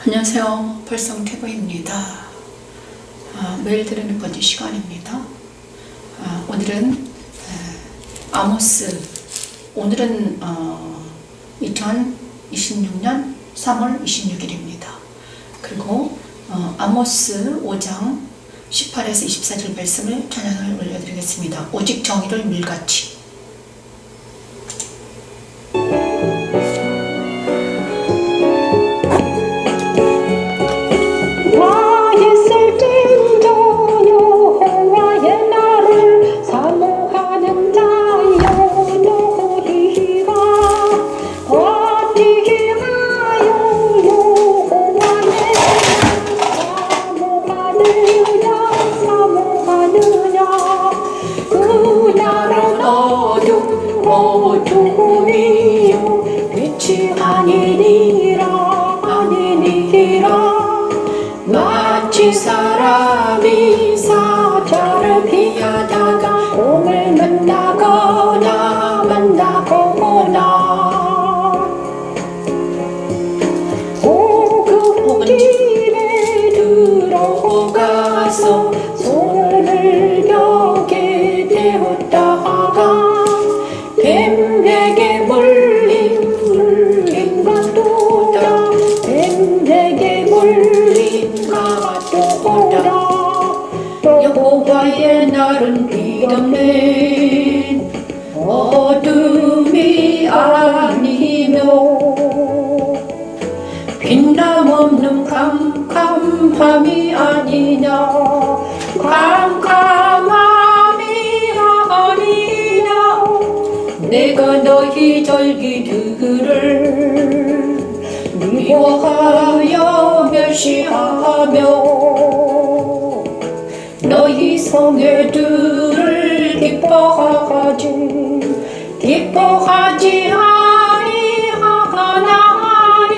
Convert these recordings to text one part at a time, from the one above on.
안녕하세요. 벌성태보입니다. 매일 드리는 번지 시간입니다. 오늘은 아모스, 오늘은 2026년 3월 26일입니다. 그리고 아모스 5장 18에서 24절 말씀을 찬양을 올려드리겠습니다. 오직 정의를 밀같이. 마치 사람이 사자를 피하다가 곰을 만나거나 고급집에 들어가서 손을 벽에 대었다가 뱀에게 물린 것도다 뱀에게 물린 것도다 여호와의 날은 빛없는 어둠이 아니며 빛남 없는 캄캄함이 아니냐 캄캄함이 아니냐 내가 너희 절기들을 미워하여 멸시하며 너희 성회들을 기뻐하지 아니하나니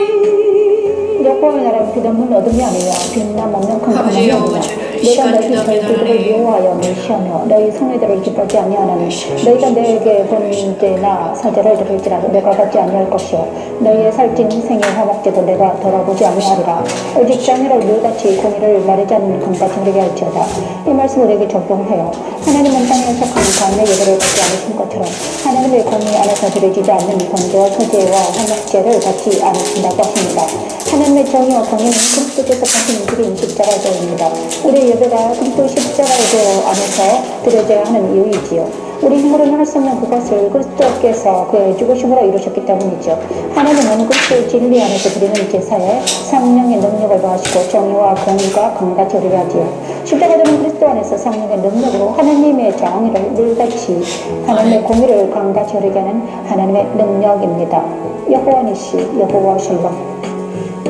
여호와의 나라는 빛없는 어둠이 아니냐 빛남 없는 캄캄함이 아니냐 내가 너희 절기들을 미워하여 멸시하며 너희 성회들을 기뻐하지 아니하나니 너희가 내게 번제나 사제를 드릴지라도 내가 받지 아니할 것이요 너희의 살찐 생의 화목제도 내가 돌아보지 아니하리라 오직 장애를 물같이 공의를 마르지 않는 강같이 흐르게 할지어다 이 말씀을 내게 적용해요 하나님은 땅에 속한 가문의 예배를 받지 않으신 것처럼 하나님의 공의 안에서 드려지지 않는 번제와 소제와 화목제를 받지 않으신다고 하십니다 하나님의 정의와 공의는 그리스도께서 가신 우리의 십자가이옵니다 우리의 예배가 그리스도 십자가의 안에서 드려져야 하는 이유이지요. 우리 힘으로는 할 수 없는 그것을 그리스도께서 그의 죽으심으로 이루셨기 때문이죠. 하나님은 그리스도의 진리 안에서 드리는 제사에 성령의 능력을 더하시고 정의와 공의가 강같이 흐르게 하지요. 십자가되는 그리스도 안에서 성령의 능력으로 하나님의 정의를 물같이 하나님의 공의를 강같이 흐르게 하는 하나님의 능력입니다. 여호와 니시 여호와 샬롬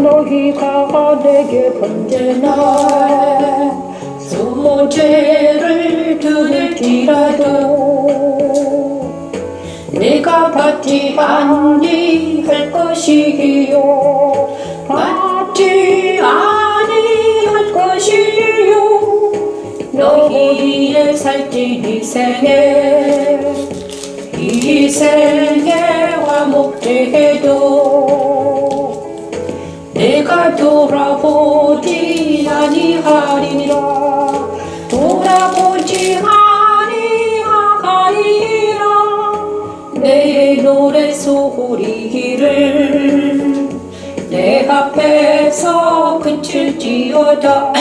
너희가 내게 번제나 소제를 드릴지라도 내가 받지 아니할 것이요 받지 아니할 것이요 너희의 살찐 이생의 화목제도 내가 돌아보지 아니하리라 돌아보지 아니하리라 내 노래 소리를 내 앞에서 그칠지어다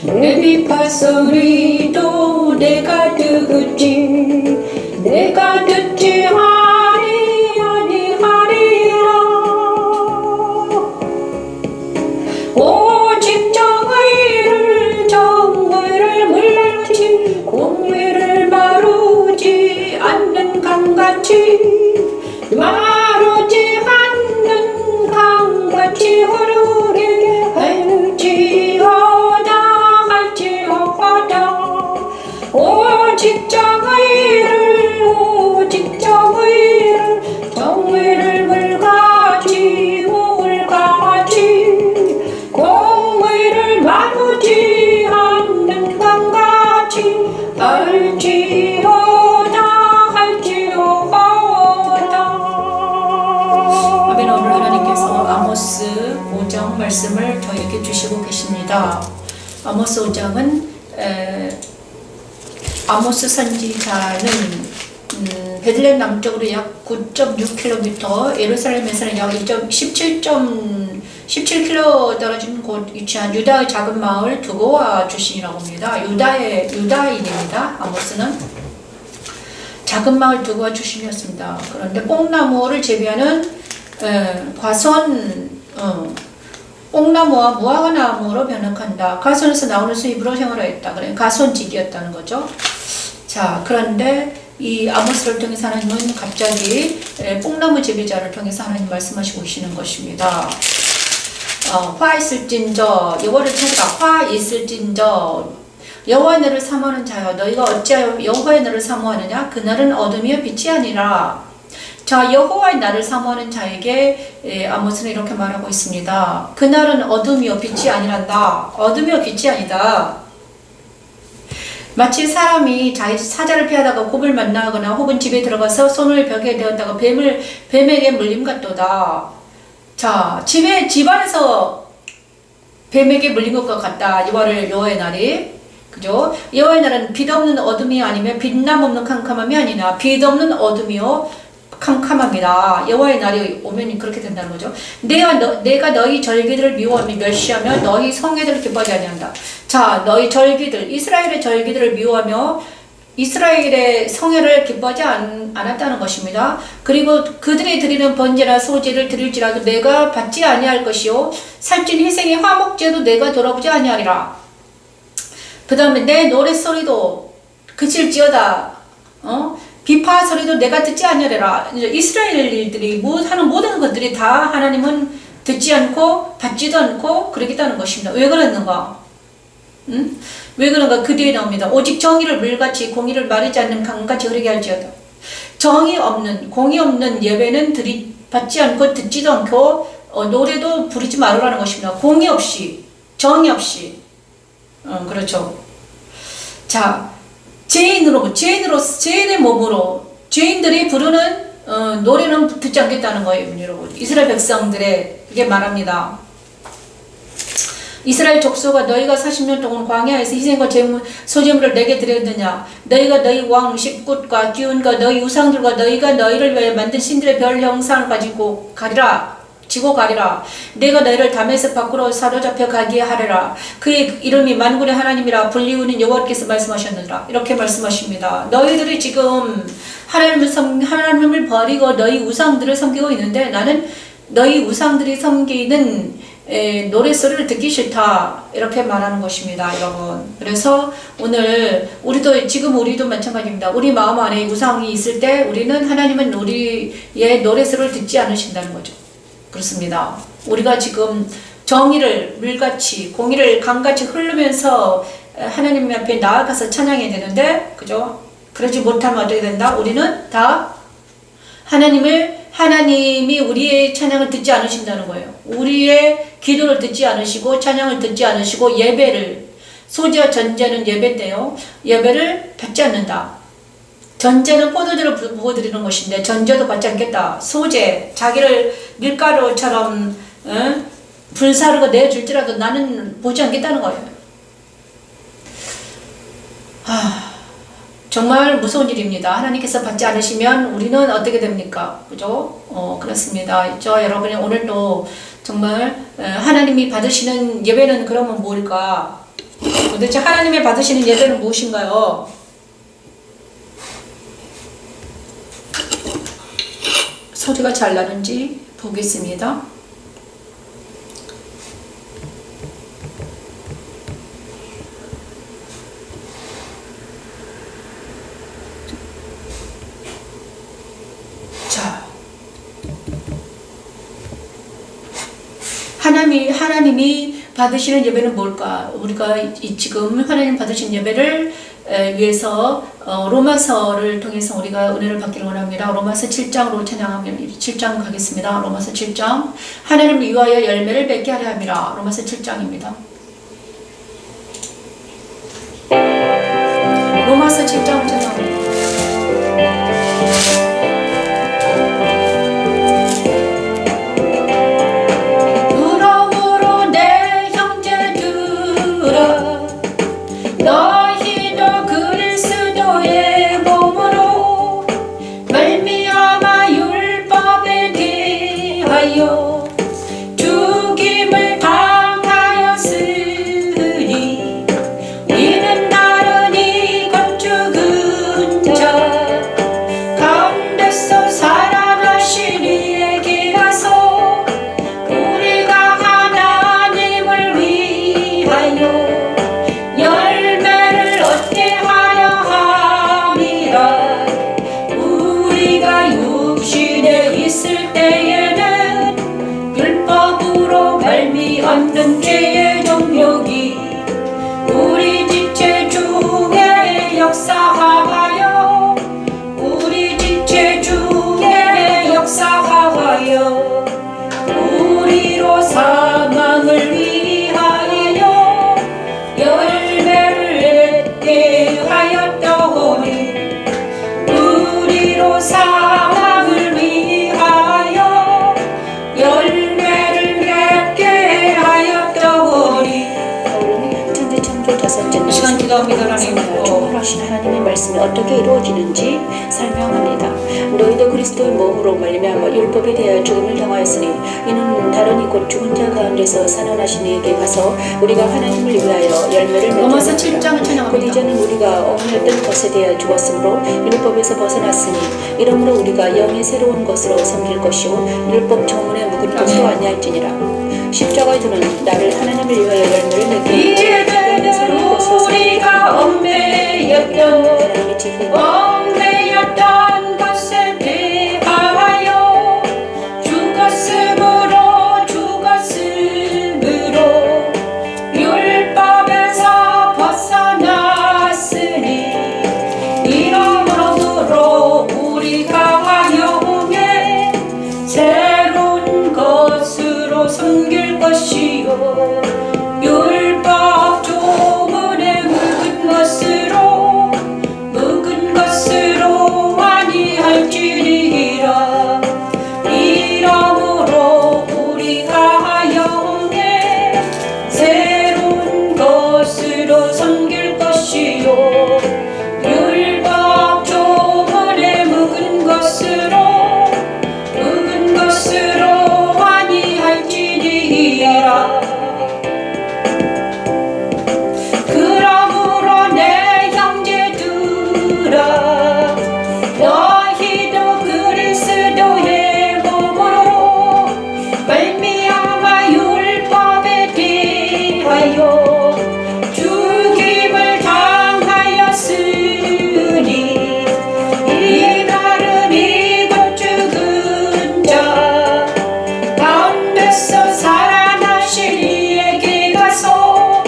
내 비파 소리도 내가 듣지 오직 정의를 물같이 공의를 마르지 않는 강같이 흐르게 할지어다 오직 정의를 아모스 5장 말씀을 저에게 주시고 계십니다. 아모스 5장은 아모스 선지자는 베들레헴 남쪽으로 약 9.6km, 예루살렘에서는 약 17km 떨어진 곳 위치한 유다의 작은 마을 두고와 출신이라고 합니다. 유다인입니다. 아모스는 작은 마을 두고와 출신이었습니다. 그런데 뽕나무를 재배하는 뽕나무와 무화과나무로 변형한다. 가손에서 나오는 수입으로 생활했다. 그래 가손직이었다는 거죠. 자, 그런데 이 아모스를 통해서 하나님은 갑자기 뽕나무 재배자를 통해서 하나님 말씀하시고 계시는 것입니다. 화 있을진저 여호와를 찾으라. 화 있을진저 여호와의 날을 사모하는 자여 너희가 어찌하여 여호와의 날을 사모하느냐. 그날은 어둠이요 빛이 아니라. 자, 여호와의 날을 사모하는 자에게 아모스는 이렇게 말하고 있습니다. 그날은 어둠이요 빛이 아니란다. 어둠이요 빛이 아니다. 마치 사람이 자기 사자를 피하다가 곱을 만나거나 혹은 집에 들어가서 손을 벽에 대었다가 뱀에게 물림 같도다. 자, 집안에서 뱀에게 물린 것과 같다. 여호와의 날이. 그죠? 여호와의 날은 빛 없는 어둠이 아니면 빛남 없는 캄캄함이 아니나 빛 없는 어둠이요 캄캄합니다. 여호와의 날이 오면 그렇게 된다는 거죠. 내가 너희 절기들을 미워하며 멸시하며 너희 성회들을 기뻐하지 아니한다. 자, 너희 절기들, 이스라엘의 절기들을 미워하며 이스라엘의 성회를 기뻐하지 않았다는 것입니다. 그리고 그들이 드리는 번제나 소제를 드릴지라도 내가 받지 아니할 것이요 살찐 희생의 화목제도 내가 돌아보지 아니하리라. 그 다음에 내 노랫소리도 그칠지어다. 비파 소리도 내가 듣지 아니하리라. 이스라엘들이 하는 모든 것들이 다 하나님은 듣지 않고 받지도 않고 그러겠다는 것입니다. 왜 그랬는가? 왜 그런가? 그 뒤에 나옵니다. 오직 정의를 물같이 공의를 마르지 않는 강같이 흐르게 할지어다. 정의 없는 공의 없는 예배는 받지 않고 듣지도 않고 노래도 부르지 말으라는 것입니다. 공의 없이 정의 없이 그렇죠. 자, 죄인의 몸으로 죄인들이 부르는 노래는 듣지 않겠다는 거예요, 여러분. 이스라엘 백성들에게 말합니다. 이스라엘 족속아 너희가 40년 동안 광야에서 희생과 소제물을 내게 드렸느냐. 너희가 너희 왕 십굿과 기운과 너희 우상들과 너희가 너희를 위해 만든 신들의 별 형상을 지고 가리라. 내가 너희를 담에서 밖으로 사로잡혀 가게 하리라. 그의 이름이 만군의 하나님이라 불리우는 여호와께서 말씀하셨느니라. 이렇게 말씀하십니다. 너희들이 지금 하나님을 버리고 너희 우상들을 섬기고 있는데 나는 너희 우상들이 섬기는 노랫소리를 듣기 싫다. 이렇게 말하는 것입니다, 여러분. 그래서 오늘 우리도 마찬가지입니다. 우리 마음 안에 우상이 있을 때 우리는 하나님은 우리의 노랫소리를 듣지 않으신다는 거죠. 그렇습니다. 우리가 지금 정의를 물같이 공의를 강같이 흐르면서 하나님 앞에 나아가서 찬양해야 되는데, 그죠? 그러지 못하면 어떻게 된다? 우리는 다 하나님이 우리의 찬양을 듣지 않으신다는 거예요. 우리의 기도를 듣지 않으시고 찬양을 듣지 않으시고 예배를, 소제와 전제는 예배인데요, 예배를 받지 않는다. 전제는 포도주를 부어드리는 것인데 전제도 받지 않겠다. 소제, 자기를 밀가루처럼 불사르고 내줄지라도 나는 보지 않겠다는 거예요. 정말 무서운 일입니다. 하나님께서 받지 않으시면 우리는 어떻게 됩니까? 그죠? 그렇습니다. 여러분이 오늘도 정말 하나님이 받으시는 예배는 그러면 뭘까? 도대체 하나님이 받으시는 예배는 무엇인가요? 소리가 잘 나는지 보겠습니다. 자, 하나님이 받으시는 예배는 뭘까? 우리가 지금 하나님 받으신 예배를 위해서 로마서를 통해서 우리가 은혜를 받기를 원합니다. 로마서 7장으로 찬양하면 7장 가겠습니다. 로마서 7장 하나님을 위하여 열매를 맺게 하려 함이라. 로마서 7장입니다. 로마서 7장을 찬양합니다. 위하여 죽임을 당하였으니 이는 나른히 곧 죽은 자 가운데서 살아나신 이에게 가서 우리가 하나님을 위하여 열매를 얻게 하려 함이라. 우리가 육신에 있을 때에는 율법으로 말미암는 죄의 정욕이 우리 지체 중에 역사하여 우리 지체 중에 역사하여 우리로 사망을 위하여 열매를 맺게 하였더니 우리로 사망을 위하여 열매를 맺게 하였더니. 천지 창조 다섯째 날 시간 기도합니다. 하나님. 충만하신 하나님의 말씀이 어떻게 이루어지는지 설명합니다. 너희도 그리스도의 몸으로 말미암아 율법에 대하여 죽음을 당하였으니 이는 다른이 곧 죽은 자 가운데서 살아나신 이에게 가서 우리가 하나님을 위하여 열매를 로마서 맺게 하였느니라. 7장을 찬양합니다. 곧 이제는 우리가 엉렸던 것에 대하여 죽었으므로 율법에서 벗어났으니 이러므로 우리가 영의 새로운 것으로 섬길 것이요 율법 정문에 묵은 것도 아니할지니라. 십자가에 두는 나를 하나님을 위하여 열매를 맺게 이제는 우리가 얽매였던 하나님의 지혜와 얽매였던 것에 대하여 죽었으므로 율법에서 벗어났으니 이러므로 우리가 영에 새로운 것으로 섬길 것이요 율법 조문에 묵은 것으로 아니할지니라. 이러므로 우리가 영에 새로운 것으로 섬길 것이요 율법 조문에 묵은 것으로 아니할지니라. 그러므로 내 형제들아 너희도 그리스도의 몸으로 말미암아 율법에 대하여 죽임을 당하였으니 이 나른이 곧 죽은 자 가운데서 살아나신 이에게 가서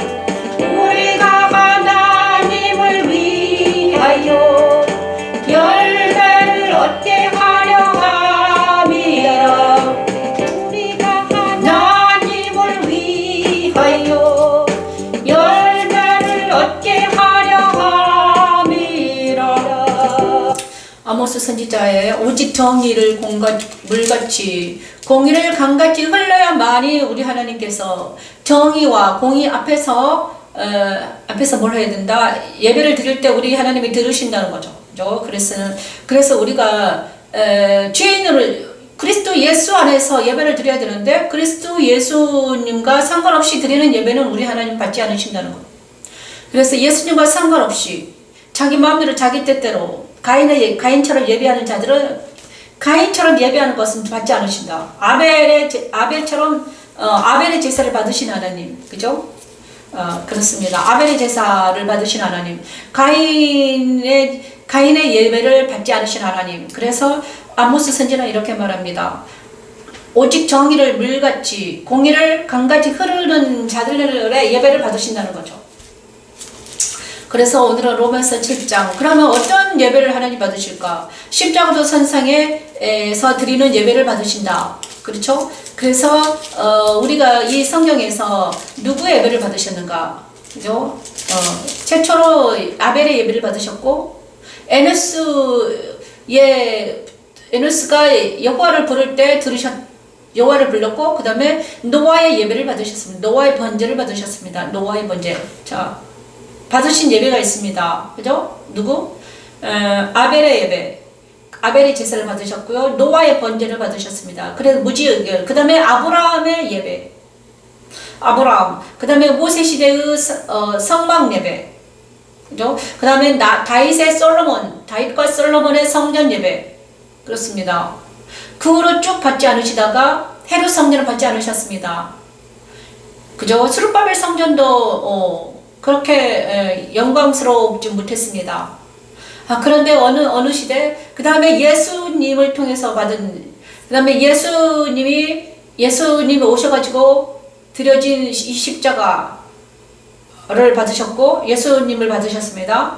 우리가 하나님을 위하여 열매를 얻게 하려 함이라. 우리가 하나님을 위하여 열매를 얻게 하려 함이라. 아모스 선지자의 오직 정의를 물같이 공의를 강같이 흘러야만이 우리 하나님께서 정의와 공의 앞에서 뭘 해야 된다? 예배를 드릴 때 우리 하나님이 들으신다는 거죠. 그래서 우리가 죄인을 그리스도 예수 안에서 예배를 드려야 되는데 그리스도 예수님과 상관없이 드리는 예배는 우리 하나님 받지 않으신다는 거. 그래서 예수님과 상관없이 자기 마음대로 자기 뜻대로 가인처럼 예배하는 자들은 가인처럼 예배하는 것은 받지 않으신다. 아벨처럼 아벨의 제사를 받으신 하나님, 그죠? 그렇습니다. 아벨의 제사를 받으신 하나님, 가인의 예배를 받지 않으신 하나님. 그래서 아모스 선지자는 이렇게 말합니다. 오직 정의를 물같이 공의를 강같이 흐르는 자들의 예배를 받으신다는 거죠. 그래서 오늘은 로마서 7장. 그러면 어떤 예배를 하나님 받으실까? 십자가도 선상에서 드리는 예배를 받으신다. 그렇죠? 그래서 우리가 이 성경에서 누구의 예배를 받으셨는가? 그죠? 최초로 아벨의 예배를 받으셨고 에노스가 여호와를 부를 때 여호와를 불렀고 그 다음에 노아의 예배를 받으셨습니다. 노아의 번제를 받으셨습니다. 노아의 번제. 자, 받으신 예배가 있습니다. 그죠? 누구? 아벨의 예배. 아벨의 제사를 받으셨고요. 노아의 번제를 받으셨습니다. 그래서 무지의결. 그 다음에 아브라함의 예배. 아브라함. 그 다음에 모세 시대의 성막 예배. 그죠? 그 다음에 다윗의 솔로몬. 다윗과 솔로몬의 성전 예배. 그렇습니다. 그 후로 쭉 받지 않으시다가 헤롯 성전을 받지 않으셨습니다. 그죠? 스룹바벨 성전도 그렇게 영광스럽지 못했습니다. 그런데 어느 시대, 그 다음에 예수님을 통해서 받은, 그 다음에 예수님이 오셔가지고 드려진 이 십자가를 받으셨고, 예수님을 받으셨습니다.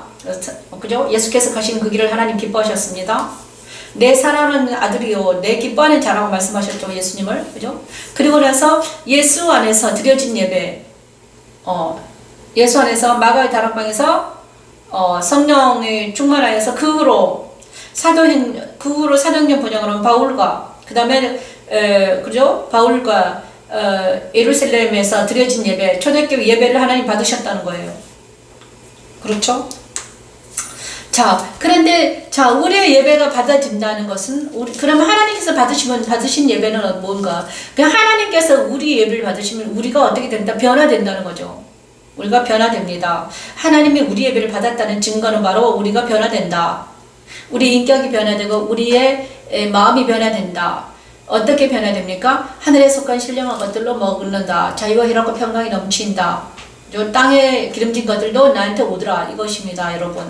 그죠? 예수께서 가신 그 길을 하나님 기뻐하셨습니다. 내 사랑하는 아들이요, 내 기뻐하는 자라고 말씀하셨죠, 예수님을. 그죠? 그리고 나서 예수 안에서 드려진 예배, 예수 안에서 마가의 다락방에서 성령의 충만하여서 그 후로 사도행전 번역으로는 바울과 그 다음에 그죠? 바울과 예루살렘에서 드려진 예배, 초대교회 예배를 하나님 받으셨다는 거예요. 그렇죠? 자, 그런데 우리의 예배가 받아진다는 것은 그럼 하나님께서 받으신 예배는 뭔가? 그냥 하나님께서 우리 예배를 받으시면 우리가 어떻게 된다? 변화된다는 거죠. 우리가 변화됩니다. 하나님이 우리 예배를 받았다는 증거는 바로 우리가 변화된다. 우리 인격이 변화되고 우리의 마음이 변화된다. 어떻게 변화됩니까? 하늘에 속한 신령한 것들로 먹는다. 자유와 희락과 평강이 넘친다. 땅에 기름진 것들도 나한테 오더라. 이것입니다, 여러분.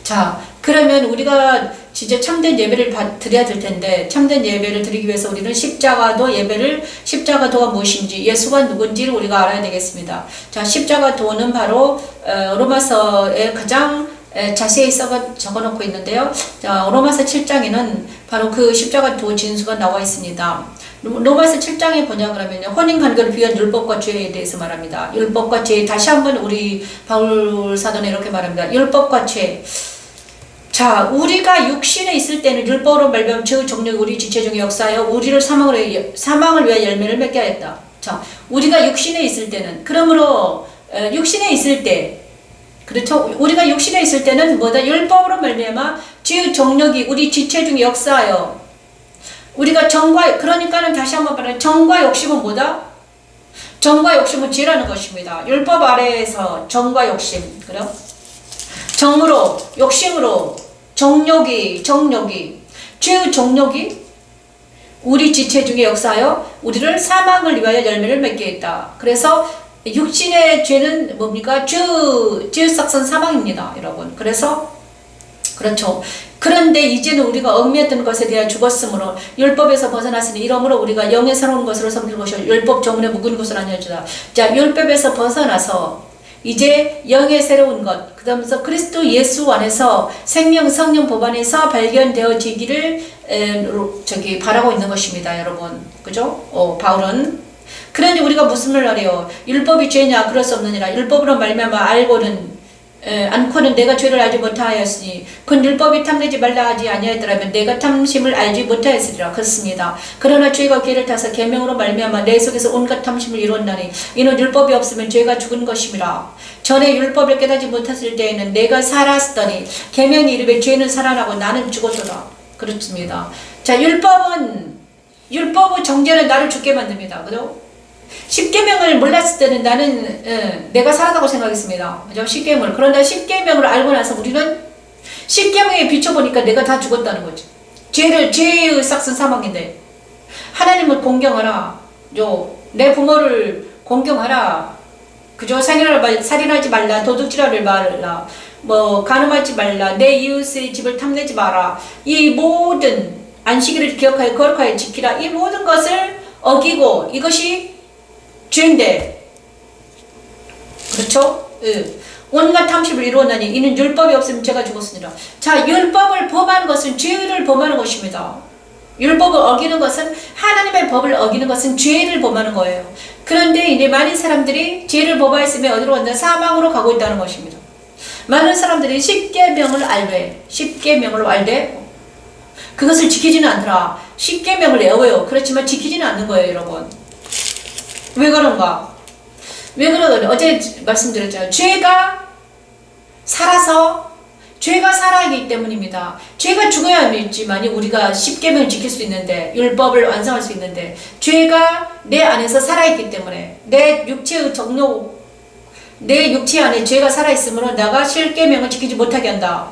자, 그러면 우리가 진짜 참된 예배를 드려야 될 텐데, 참된 예배를 드리기 위해서 우리는 십자가도가 무엇인지, 예수가 누군지를 우리가 알아야 되겠습니다. 자, 십자가도는 바로 로마서에 가장 자세히 적어놓고 있는데요. 자, 로마서 7장에는 바로 그 십자가도 진수가 나와 있습니다. 로마서 7장의 번역을 하면 혼인관계를 비한 율법과 죄에 대해서 말합니다. 율법과 죄, 다시 한번 우리 바울 사도는 이렇게 말합니다. 율법과 죄. 자, 우리가 육신에 있을 때는 율법으로 말미암아 그 정욕이 우리 지체 중에 역사하여 우리를 사망을 위하여 열매를 맺게 하였다. 자, 우리가 육신에 있을 때는, 그러므로 육신에 있을 때, 그렇죠? 우리가 육신에 있을 때는 뭐다? 율법으로 말미암아 그 정욕이 우리 지체 중에 역사하여 우리가 그러니까는 다시 한번 말하면 정과 욕심은 뭐다? 정과 욕심은 죄라는 것입니다. 율법 아래에서 정과 욕심, 그래요? 정으로, 욕심으로, 정욕이, 죄의 정욕이 우리 지체 중에 역사하여 우리를 사망을 위하여 열매를 맺게 했다. 그래서 육신의 죄는 뭡니까? 죄의 삭선 사망입니다, 여러분. 그래서 그렇죠. 그런데 이제는 우리가 얽매였던 것에 대하여 죽었으므로 율법에서 벗어났으니 이러므로 우리가 영의 새로운 것으로 섬길 것이요 율법 정문에 묵은 것은 아니었다. 자, 율법에서 벗어나서 이제 영의 새로운 것, 그 다음에서 그리스도 예수 안에서 생명 성령 법 안에서 발견되어지기를 바라고 있는 것입니다, 여러분. 그죠? 바울은. 그러니 우리가 무슨 말을 하래요? 율법이 죄냐? 그럴 수 없느니라. 율법으로 말미암아 알고는 않고는 내가 죄를 알지 못하였으니 그건 율법이 탐내지 말라 하지 아니하였더라면 내가 탐심을 알지 못하였으리라. 그렇습니다. 그러나 죄가 괴를 타서 계명으로 말미암아 내 속에서 온갖 탐심을 이루었나니 이는 율법이 없으면 죄가 죽은 것임이라. 전에 율법을 깨닫지 못했을 때에는 내가 살았더니 계명이 이르되 죄는 살아나고 나는 죽었도다. 그렇습니다. 자, 율법의 정죄는 나를 죽게 만듭니다. 그죠? 십계명을 몰랐을 때는 나는 내가 살았다고 생각했습니다. 그죠? 십계명을. 그런데 십계명을 알고 나서 우리는 십계명에 비춰보니까 내가 다 죽었다는 거지. 죄의 삭슨 사망인데 하나님을 공경하라. 내 부모를 공경하라. 그죠? 살인하지 말라. 도둑질하지 말라. 간음하지 말라. 내 이웃의 집을 탐내지 마라. 이 모든 안식일을 기억하여 거룩하여 지키라. 이 모든 것을 어기고 이것이 죄인데, 그렇죠? 온갖 탐심을 이루었나니 이는 율법이 없으면 죄가 죽었으니라. 자, 율법을 범하는 것은 죄를 범하는 것입니다. 율법을 어기는 것은 하나님의 법을 어기는 것은 죄를 범하는 거예요. 그런데 이제 많은 사람들이 죄를 범하였으면 어디로 간다? 사망으로 가고 있다는 것입니다. 많은 사람들이 십계명을 알되 그것을 지키지는 않더라. 십계명을 외워요. 그렇지만 지키지는 않는 거예요, 여러분. 왜 그런가? 어제 말씀드렸잖아요. 죄가 살아서 죄가 살아있기 때문입니다. 죄가 죽어야지만이 우리가 십계명을 지킬 수 있는데, 율법을 완성할 수 있는데, 죄가 내 안에서 살아있기 때문에, 내 육체의 정욕, 내 육체 안에 죄가 살아있으므로 내가 십계명을 지키지 못하게 한다.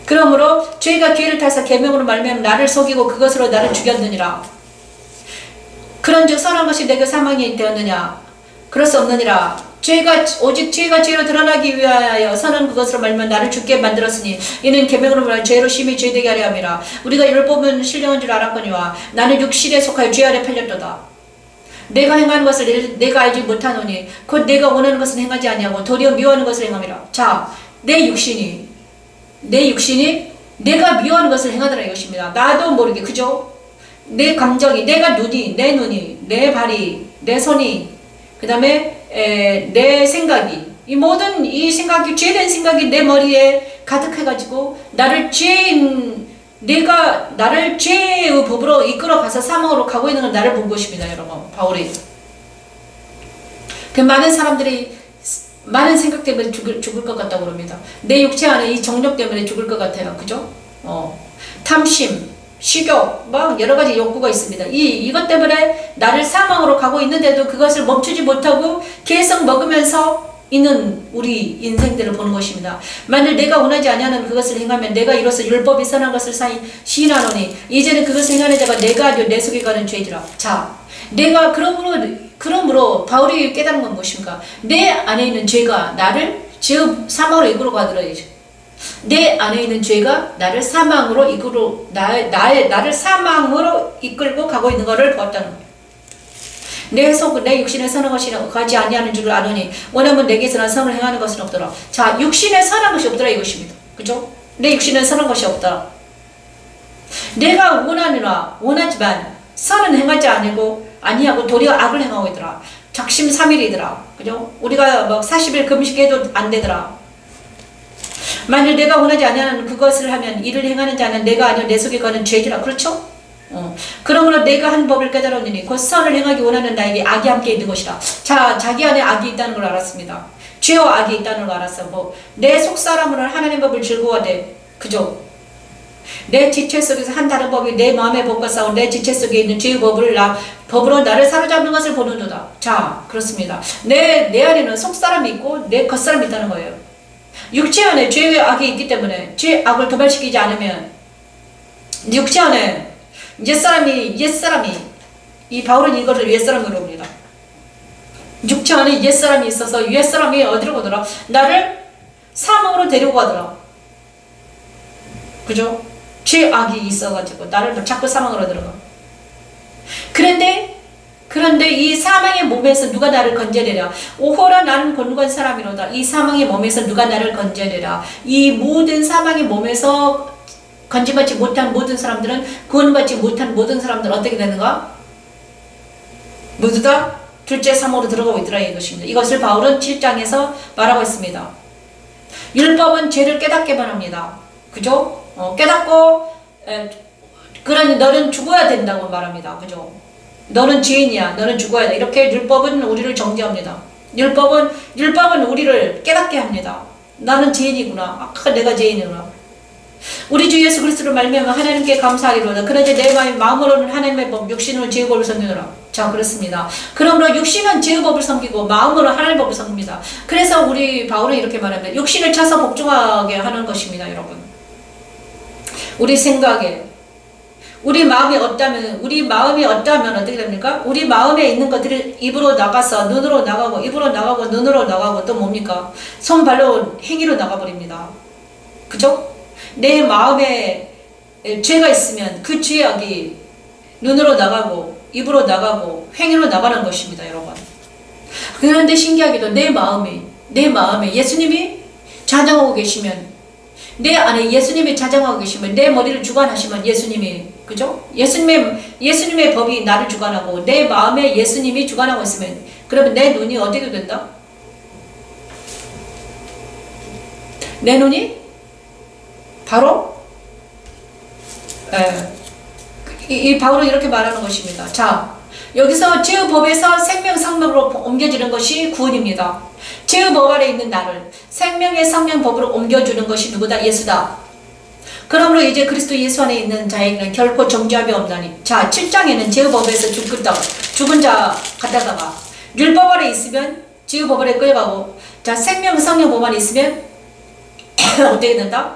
그러므로 죄가 기회를 타서 계명으로 말미암아 나를 속이고 그것으로 나를 죽였느니라. 그런즉 선한 것이 내게 사망이 되었느냐? 그럴 수 없느니라. 오직 죄가 죄로 드러나기 위하여 선한 그것으로 말미암아 나를 죽게 만들었으니 이는 계명으로 말하여 죄로 심히 죄되게 하려 함이라. 우리가 율법은 신령한 줄 알았거니와 나는 육신에 속하여 죄 아래 팔렸도다. 내가 행하는 것을 내가 알지 못하노니 곧 내가 원하는 것은 행하지 아니하고 도리어 미워하는 것을 행함이라. 자, 내 육신이 내가 미워하는 것을 행하더라 이것입니다. 나도 모르게, 그죠? 내 감정이, 내 눈이, 내 발이, 내 손이, 그 다음에 내 생각이, 이 모든 이 생각이, 죄된 생각이 내 머리에 가득해가지고 나를 죄의 법으로 이끌어가서 사망으로 가고 있는 건 나를 본 것입니다, 여러분. 바울이. 그 많은 사람들이 많은 생각 때문에 죽을 것 같다고 그럽니다. 내 육체 안에 이 정욕 때문에 죽을 것 같아요. 그죠? 탐심, 식욕, 막 여러 가지 욕구가 있습니다. 이것 때문에 나를 사망으로 가고 있는데도 그것을 멈추지 못하고 계속 먹으면서 있는 우리 인생들을 보는 것입니다. 만일 내가 원하지 아니하는 그것을 행하면 내가 이로써 율법이 선한 것을 시인하노니 이제는 그것을 행하는 자가 내가 아니요 내 속에 가는 죄이라. 자, 내가 그러므로 바울이 깨달은 건 무엇입니까? 내 안에 있는 죄가 나를 사망으로 이끌어 가더라. 내 안에 있는 죄가 나를 사망으로 나를 사망으로 이끌고 가고 있는 것을 보았다는 거예요. 내 육신에 선한 것이 가지 아니하는 줄을 아노니 원하면 내게서 난 선을 행하는 것은 없더라. 자, 육신에 선한 것이 없더라 이것입니다. 그죠? 내 육신에 선한 것이 없다. 내가 원하지만 선은 행하지 아니하고 도리어 악을 행하고 있더라. 작심삼일이더라. 그죠? 우리가 뭐 40일 금식해도 안 되더라. 만일 내가 원하지 아니하는 그것을 하면 이를 행하는 자는 내가 아니요 내 속에 거는 죄지라. 그렇죠? 그러므로 내가 한 법을 깨달았느니 곧 선을 행하기 원하는 나에게 악이 함께 있는 것이라. 자, 자기 안에 악이 있다는 걸 알았습니다. 죄와 악이 있다는 걸 알았어. 내 속사람으로는 하나님 법을 즐거워하되, 그죠? 내 지체 속에서 한 다른 법이 내 마음의 법과 싸워 내 지체 속에 있는 죄의 법으로 나를 사로잡는 것을 보는도다. 자, 그렇습니다. 내 안에는 속사람이 있고 내 겉사람이 있다는 거예요. 육체 안에 죄의 악이 있기 때문에 죄의 악을 도발시키지 않으면 육체 안에 옛사람이 이 바울은 이것을 옛사람으로 봅니다. 육체 안에 옛사람이 있어서 옛사람이 어디로 가더라? 나를 사망으로 데리고 가더라. 그죠? 죄악이 있어가지고 나를 자꾸 사망으로 들어가. 그런데 이 사망의 몸에서 누가 나를 건져내랴? 오호라 나는 권고한 사람이로다. 이 사망의 몸에서 누가 나를 건져내랴? 이 모든 사망의 몸에서 건져받지 못한 모든 사람들은, 구원받지 못한 모든 사람들은 어떻게 되는가? 모두 다 둘째 사망으로 들어가고 있더라 이것입니다. 이것을 바울은 7장에서 말하고 있습니다. 율법은 죄를 깨닫게만 합니다. 그죠? 깨닫고 그러니 너는 죽어야 된다고 말합니다. 그죠? 너는 죄인이야. 너는 죽어야 돼. 이렇게 율법은 우리를 정죄합니다. 율법은 우리를 깨닫게 합니다. 나는 죄인이구나. 내가 죄인이구나. 우리 주 예수 그리스도를 말미암아 하나님께 감사하기로다. 그러지 내 마음으로는 하나님의 법, 육신으로 죄의 법을 섬기노라. 자, 그렇습니다. 그러므로 육신은 죄의 법을 섬기고 마음으로 하나님의 법을 섬깁니다. 그래서 우리 바울은 이렇게 말합니다. 육신을 차서 복종하게 하는 것입니다, 여러분. 우리 생각에 우리 마음이 없다면 어떻게 됩니까? 우리 마음에 있는 것들이 입으로 나가서 눈으로 나가고 입으로 나가고 눈으로 나가고 또 뭡니까? 손발로 행위로 나가버립니다. 그죠? 내 마음에 죄가 있으면 그 죄악이 눈으로 나가고 입으로 나가고 행위로 나가는 것입니다, 여러분. 그런데 신기하게도 내 마음에 예수님이 자정하고 계시면, 내 안에 예수님이 자정하고 계시면, 내 머리를 주관하시면 예수님이, 그죠? 예수님의 법이 나를 주관하고 내 마음에 예수님이 주관하고 있으면, 그러면 내 눈이 어떻게 된다? 내 눈이 바로 이 바울은 이렇게 말하는 것입니다. 자, 여기서 죄의 법에서 생명 성령으로 옮겨지는 것이 구원입니다. 죄의 법 아래 있는 나를 생명의 성령 법으로 옮겨주는 것이 누구다? 예수다. 그러므로 이제 그리스도 예수 안에 있는 자에게는 결코 정죄함이 없나니. 자, 7장에는 죄의 법에서 죽은 자 갖다가 율법 아래 있으면 죄의 법 아래 끌어가고, 자, 생명 성령 법 안에 있으면 어떻게 된다?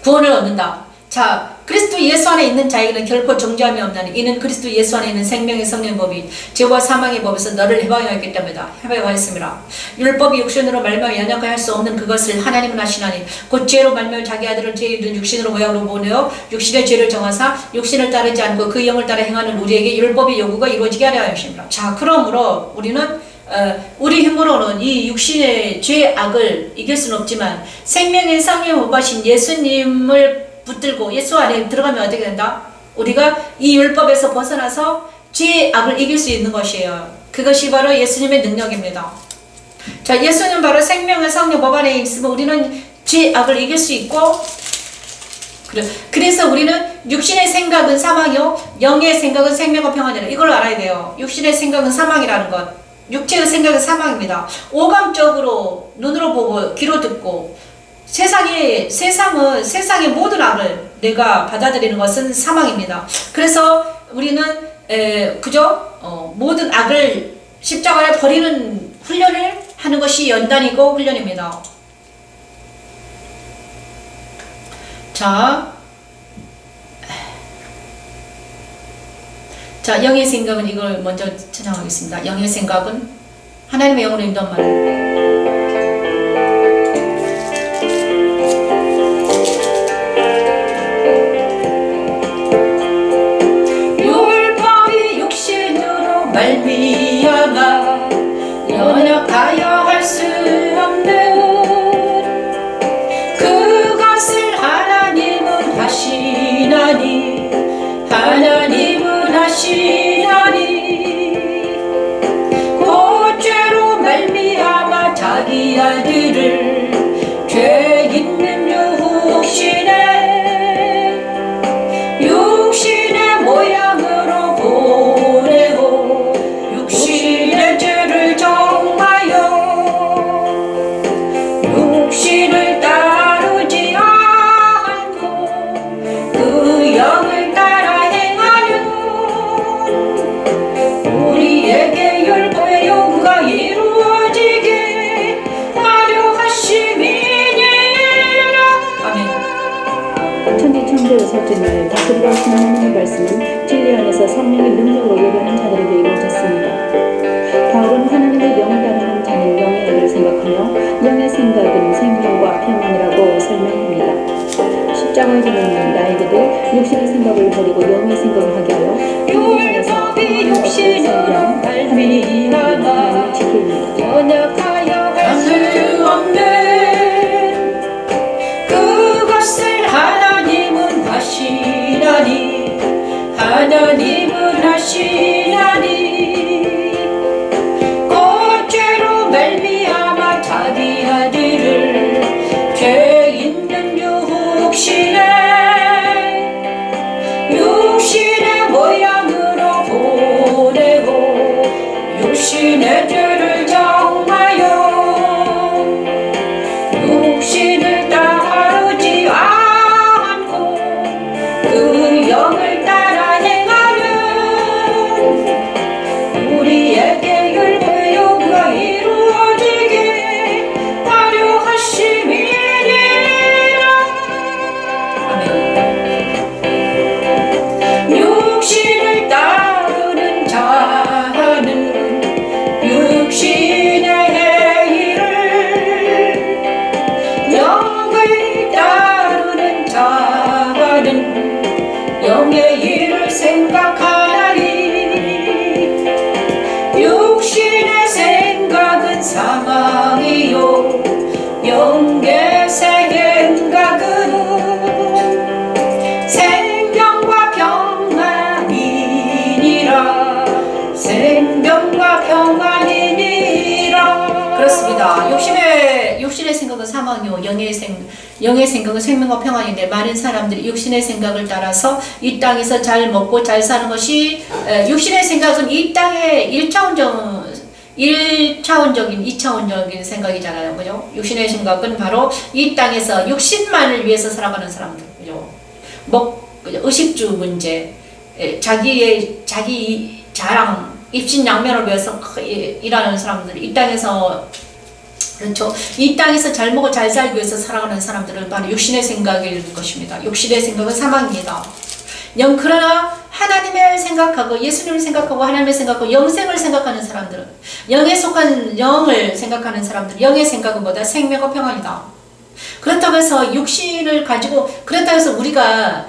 구원을 얻는다. 자, 그리스도 예수 안에 있는 자에게는 결코 정죄함이 없나니 이는 그리스도 예수 안에 있는 생명의 성령 법이 죄와 사망의 법에서 너를 해방하였기 때문이다. 해방하였습니다. 율법이 육신으로 말미암아 연약하게 할 수 없는 그것을 하나님은 하시나니 곧 죄로 말미암아 자기 아들을 죄에 이른 육신으로 모양으로 보내어 육신의 죄를 정하사 육신을 따르지 않고 그 영을 따라 행하는 우리에게 율법의 요구가 이루어지게 하려 하십니다. 자, 그러므로 우리는 우리 힘으로는 이 육신의 죄악을 이길 수는 없지만 생명의 성령 법하신 예수님을 붙들고 예수 안에 들어가면 어떻게 된다? 우리가 이 율법에서 벗어나서 죄악을 이길 수 있는 것이에요. 그것이 바로 예수님의 능력입니다. 자, 예수는 바로 생명의 성령 법 안에 있으면 우리는 죄악을 이길 수 있고, 그래서 우리는 육신의 생각은 사망이요 영의 생각은 생명과 평안이라. 이걸 알아야 돼요. 육신의 생각은 사망이라는 것, 육체의 생각은 사망입니다. 오감적으로 눈으로 보고 귀로 듣고 세상의 모든 악을 내가 받아들이는 것은 사망입니다. 그래서 우리는 모든 악을 십자가에 버리는 훈련을 하는 것이 연단이고 훈련입니다. 자, 영의 생각은 이걸 먼저 찬양하겠습니다. 영의 생각은 하나님의 영으로 인도함을. 말미암아 연약하여 할 수 없는 그것을 하나님은 하시나니 그 죄로 말미암아 자기 아들을 죄 있는 육신의 모양으로 보내고 육신의 죄를 정하여 육신을 따르지 않고 그 영을 따라 행하는 우리에게 율법의 요구가 이루어지게 하려 하심이니라. 아멘. 천지창조의 첫째 날 다스리고 하신 하나님의 말씀은 진리 안에서 성령의 능력으로 요구하는 자들에게 이루어졌습니다. 바울은 하나님의 영을 따르는 자는 영의 일을 생각하며 영의 생각은 생명과 평안이라고 설명합니다. 십자가의 주는 나에게도 육신의 생각을 버리고 영의 생각을 하게 하여 율법이 육신으로 말미암아 연약하여 할 수 없는 그것을 하나님은 하시나니 그 죄로 말미암아 자기 아들을 죄 있는 육신의 모양으로 보내고 육신의 죄를 정하여 육신을 따르지 않고 그 영을 따라 행하는 우리에게 율법의 요구가 이루어지게 하려 하심이니라. 육신을 따르는 자는 육신의 행위를 영을 따르는 자는 영의 일을 생각하나니 육신의 생각은 사망이요 영의 생각은 생명과 평안이니라. 그렇습니다. 육신의 생각은 사망이요 영의 생각은 생명과 평안인데 많은 사람들이 육신의 생각을 따라서 이 땅에서 잘 먹고 잘 사는 것이 육신의 생각은 이 땅의 1차원적인 2차원적인 생각이잖아요. 그죠? 육신의 생각은 바로 이 땅에서 육신만을 위해서 살아가는 사람들. 그죠? 의식주 문제, 자기 자랑, 입신양면을 위해서 일하는 사람들, 이 땅에서 그렇죠. 이 땅에서 잘 먹고 잘 살기 위해서 살아가는 사람들은 바로 육신의 생각일 것입니다. 육신의 생각은 사망입니다. 그러나 하나님을 생각하고 예수님을 생각하고 하나님을 생각하고 영생을 생각하는 사람들은 영에 속한 영을 생각하는 사람들 영의 생각은 뭐다? 생명과 평안이다. 그렇다고 해서 그렇다고 해서 우리가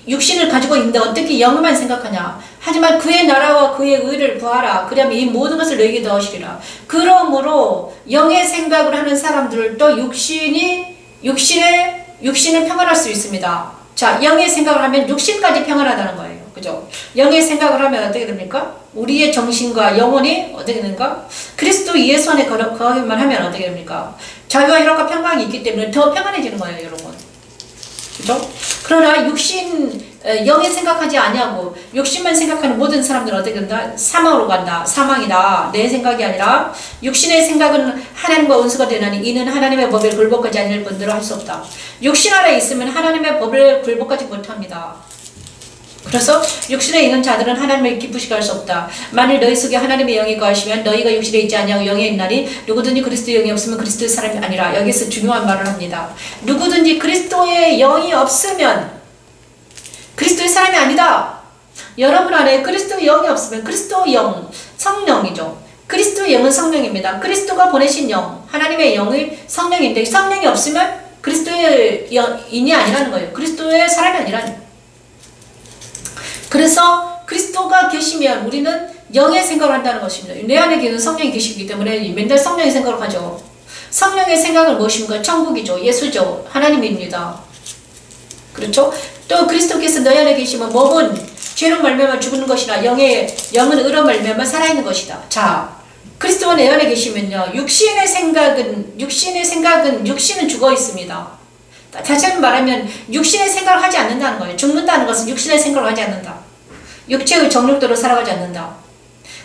육신을 가지고 있는데 어떻게 영만 생각하냐? 하지만 그의 나라와 그의 의를 구하라. 그러면 이 모든 것을 너에게 더하시리라. 그러므로 영의 생각을 하는 사람들도 육신은 평안할 수 있습니다. 자, 영의 생각을 하면 육신까지 평안하다는 거예요. 그죠? 영의 생각을 하면 어떻게 됩니까? 우리의 정신과 영혼이 어떻게 됩니까? 그리스도 예수 안에 거하기만 하면 어떻게 됩니까? 자유와 희락과 평강이 있기 때문에 더 평안해지는 거예요, 여러분. 그죠? 그러나 영에 생각하지 아니하고 육신만 생각하는 모든 사람들은 어떻게 된다? 사망으로 간다. 사망이다. 내 생각이 아니라 육신의 생각은 하나님과 원수가 되나니 이는 하나님의 법에 굴복하지 않을 분들은 할 수 없다. 육신 안에 있으면 하나님의 법을 굴복하지 못합니다. 그래서 육신에 있는 자들은 하나님을 기쁘시게 할 수 없다. 만일 너희 속에 하나님의 영이 거하시면 너희가 육신에 있지 아니하고 영에 있나니 누구든지 그리스도의 영이 없으면 그리스도의 사람이 아니라. 여기서 중요한 말을 합니다. 누구든지 그리스도의 영이 없으면 그리스도의 사람이 아니다. 여러분 안에 그리스도의 영이 없으면 그리스도의 영, 성령이죠. 그리스도의 영은 성령입니다. 그리스도가 보내신 영, 하나님의 영이 성령인데 성령이 없으면 그리스도의 인이 아니라는 거예요. 그리스도의 사람이 아니라는 거예요. 그래서 그리스도가 계시면 우리는 영의 생각을 한다는 것입니다. 내 안에 계신 성령이 계시기 때문에 맨날 성령의 생각을 하죠. 성령의 생각은 무엇입니까? 천국이죠. 예수죠. 하나님입니다. 그렇죠? 또 그리스도께서 너희 안에 계시면 몸은 죄로 말미암아 죽는 것이나 영은 의로 말미암아 살아있는 것이다. 자, 그리스도가 내 안에 계시면요. 육신의 생각은 육신은 죽어 있습니다. 다시 한번 말하면 육신의 생각을 하지 않는다는 거예요. 죽는다는 것은 육신의 생각을 하지 않는다. 육체의 정욕대로 살아가지 않는다.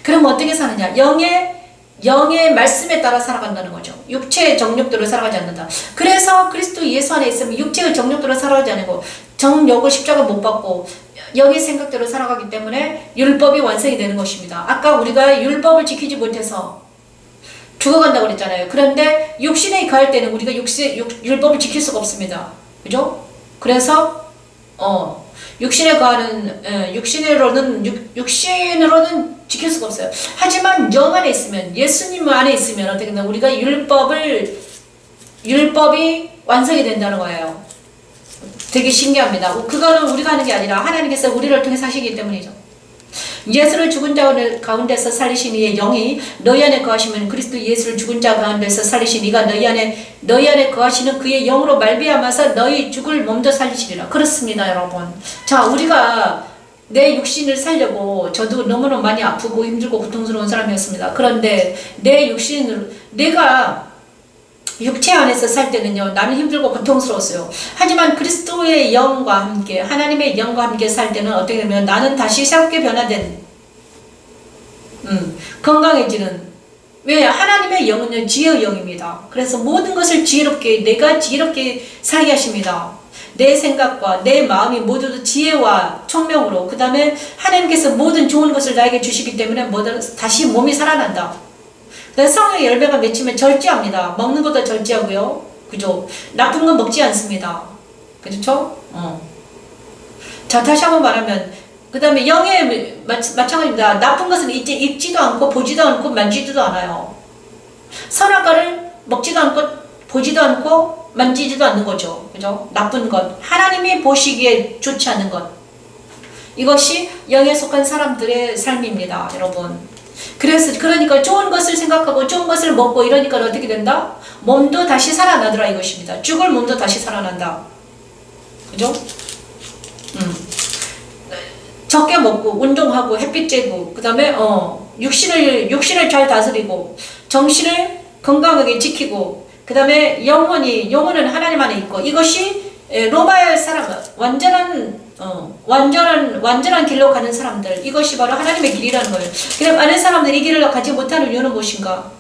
그럼 어떻게 사느냐? 영의 말씀에 따라 살아간다는 거죠. 육체의 정욕대로 살아가지 않는다. 그래서 그리스도 예수 안에 있으면 육체의 정욕대로 살아가지 않고 정욕을 십자가 못 받고 영의 생각대로 살아가기 때문에 율법이 완성이 되는 것입니다. 아까 우리가 율법을 지키지 못해서 죽어간다고 그랬잖아요. 그런데 육신에 거할 때는 우리가 율법을 지킬 수가 없습니다. 그죠? 그래서 육신에 거하는 육신으로는 지킬 수가 없어요. 하지만 영 안에 있으면 예수님 안에 있으면 어떻게 된다? 우리가 율법이 완성이 된다는 거예요. 되게 신기합니다. 그거는 우리가 하는 게 아니라 하나님께서 우리를 통해 사시기 때문이죠. 예수를 죽은 자 가운데서 살리신 이의 영이 너희 안에 거하시면 그리스도 예수를 죽은 자 가운데서 살리신 이가 너희 안에 거하시는 그의 영으로 말미암아서 너희 죽을 몸도 살리시리라. 그렇습니다, 여러분. 자, 우리가 내 육신을 살려고 저도 너무너무 많이 아프고 힘들고 고통스러운 사람이었습니다. 그런데 내가 육체 안에서 살 때는요, 나는 힘들고 고통스러웠어요. 하지만 그리스도의 영과 함께, 하나님의 영과 함께 살 때는 어떻게 되면 나는 다시 새롭게 변화된, 건강해지는, 왜? 하나님의 영은요, 지혜의 영입니다. 그래서 모든 것을 내가 지혜롭게 살게 하십니다. 내 생각과 내 마음이 모두 지혜와 총명으로, 그 다음에 하나님께서 모든 좋은 것을 나에게 주시기 때문에 다시 몸이 살아난다. 성령의 열매가 맺히면 절제합니다. 먹는 것도 절제하고요. 그죠? 나쁜 건 먹지 않습니다. 그렇죠? 자, 다시 한번 말하면, 그 다음에 영에 마찬가지입니다. 나쁜 것은 이제 읽지도 않고 보지도 않고 만지지도 않아요. 선악과를 먹지도 않고 보지도 않고 만지지도 않는 거죠. 그죠? 나쁜 것. 하나님이 보시기에 좋지 않는 것. 이것이 영에 속한 사람들의 삶입니다, 여러분. 그러니까 좋은 것을 생각하고 좋은 것을 먹고 이러니까 어떻게 된다? 몸도 다시 살아나더라 이것입니다. 죽을 몸도 다시 살아난다. 그죠? 적게 먹고 운동하고 햇빛 쬐고 그 다음에 육신을 잘 다스리고 정신을 건강하게 지키고 그 그 다음에 영혼은 하나님 안에 있고, 이것이 로마의 사람, 완전한 길로 가는 사람들, 이것이 바로 하나님의 길이라는 거예요. 그럼 많은 사람들이 이 길을 가지 못하는 이유는 무엇인가?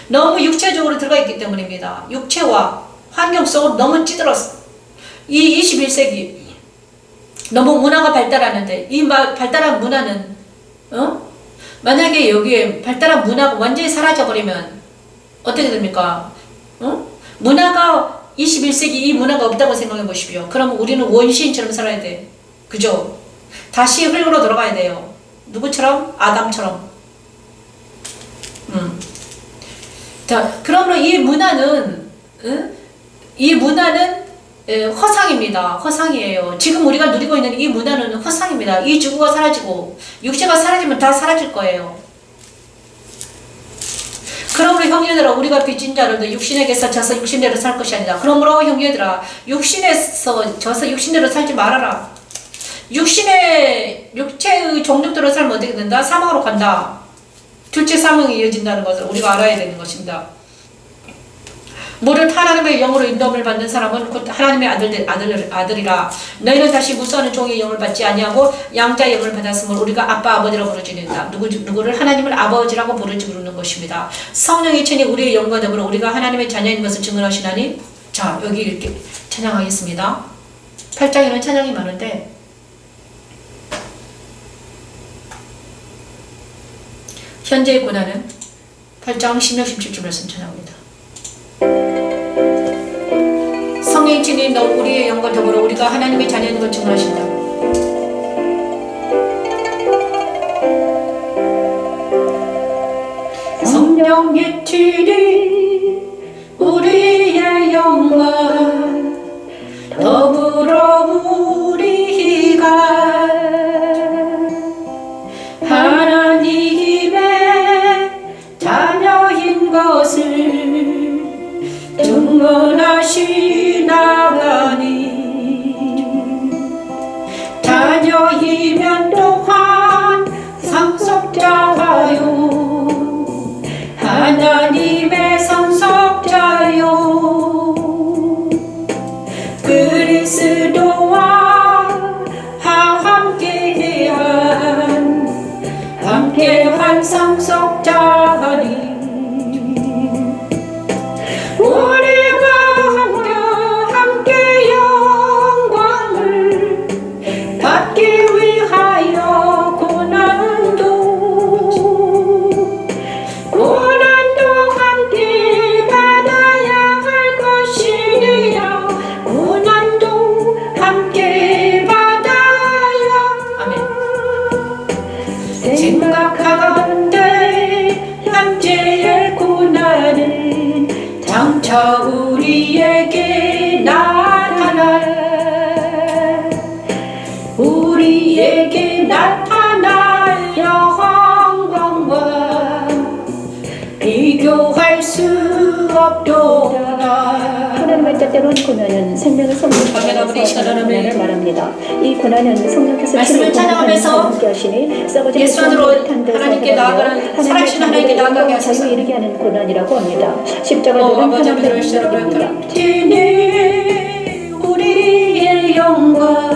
너무 육체적으로 들어가 있기 때문입니다. 육체와 환경 속으로 너무 찌들었어. 이 21세기 너무 문화가 발달하는데, 이 발달한 문화는 만약에 여기에 발달한 문화가 완전히 사라져버리면 어떻게 됩니까? 문화가 21세기 이 문화가 없다고 생각해 보십시오. 그럼 우리는 원시인처럼 살아야 돼. 그죠? 다시 흙으로 돌아가야 돼요. 누구처럼? 아담처럼. 자, 그러므로 이 문화는 허상입니다. 허상이에요. 지금 우리가 누리고 있는 이 문화는 허상입니다. 이 지구가 사라지고 육체가 사라지면 다 사라질 거예요. 그러므로 형제들아, 우리가 빚진 자로도 육신에게서 져서 육신대로 살 것이 아니다. 그러므로 형제들아, 육신에서 져서 육신대로 살지 말아라. 육체의 종족대로 살면 어떻게 된다? 사망으로 간다. 둘째 사망이 이어진다는 것을 우리가 알아야 되는 것입니다. 모든 하나님의 영으로 인도함을 받는 사람은 곧 하나님의 아들이라. 너희는 다시 무수하는 종의 영을 받지 아니하고 양자의 영을 받았음을 우리가 아빠 아버지라고 부르짖는다. 누구를 하나님을 아버지라고 부르는 것입니다. 성령이 친히 우리의 영과 더불어 우리가 하나님의 자녀인 것을 증언하시나니. 자, 여기 이렇게 찬양하겠습니다. 8장에는 찬양이 많은데 현재의 고난은 8장 16, 17절 말씀 찬양합니다. 성령이 친히 우리의 영과 더불어 우리가 하나님의 자녀인 것 증언하신다. 성령이 친히 우리의 영과 더불어 우리가 하나님의 자녀인 것을 증언하시나니 자녀이면 또한 상속자요 하나님의 상속자요 그리스도와 함께한 상속자니 우리가 함께 영광을 받기 위하여 고난도 함께 받아야 할 것이니라 고난도 함께 받아야 아멘. 생각하건대 현재의 고난은 장차 우리에게 나타날 영광과 비교할 수 없도다. 하나님의 뜻대로 고난은 생명의 성령께서 고난을 말합니다. 이 고난은 성령께서 말씀을 찬양하면서 함께 하시니 썩어질 예수 안으로 하나님께 나아가는 살아계신 하나님께 나아가게 하소서. 자유 이르게 하는 고난이라고 합니다. 십자가들은 아버지 하나님의 믿으시라 능력입니다. 친히 우리의 영과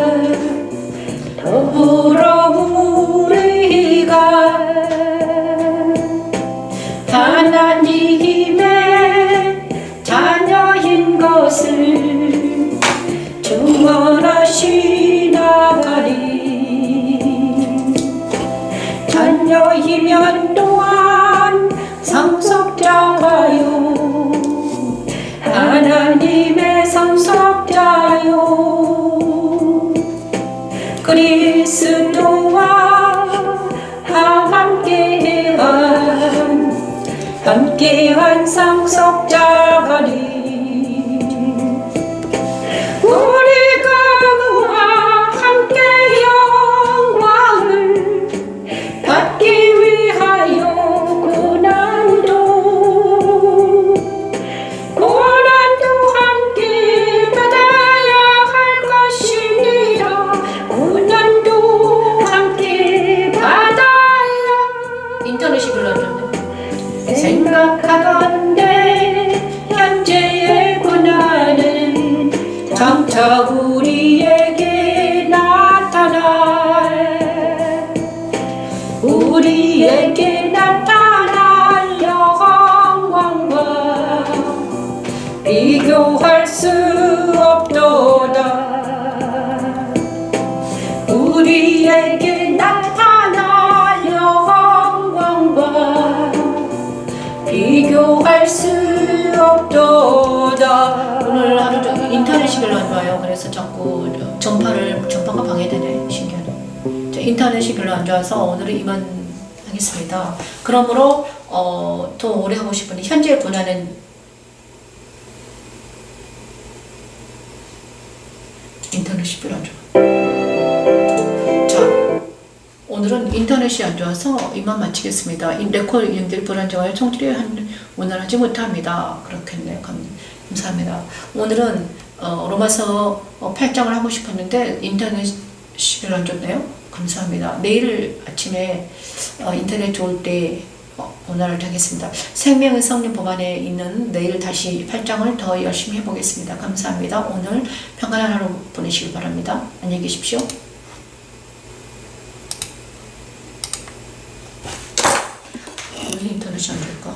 더불어 우리가 하나님의 자녀인 것을 증언하시나니 자녀이면 또한 상속자요 하나님의 상속자요 그리스도와 함께한 상속자니 우리가 그와 함께 영광을 받기 위하여 고난도 함께 받아야 할 것이니라 고난도 함께 받아야 인터넷이 불러줬네. 생각하건대 현재 저 우리에게 나타날 영광과 비교할 수 없도다. 우리에게 나타날 영광과 비교할 수 없도다. 오늘 하루 종일 인터넷이 별로 안 좋아요. 그래서 자꾸 전파가 방해되네. 신기하네. 인터넷이 별로 안 좋아서 오늘은 이만하겠습니다. 그러므로 더 오래 하고 싶으니 현재 분야는 인터넷이 별로 안 좋아. 자, 오늘은 인터넷이 안 좋아서 이만 마치겠습니다. 레코드 연결 불안정하여 청취를 원활하지 못합니다. 그렇겠네요. 감사합니다. 오늘은 로마서 8장을 하고 싶었는데 인터넷이 별로 안 좋네요. 감사합니다. 내일 아침에 인터넷 좋을 때 원활을 하겠습니다. 생명의 성령 법안에 있는 내일 다시 8장을 더 열심히 해보겠습니다. 감사합니다. 오늘 평안한 하루 보내시길 바랍니다. 안녕히 계십시오. 왜 인터넷이 안 될까?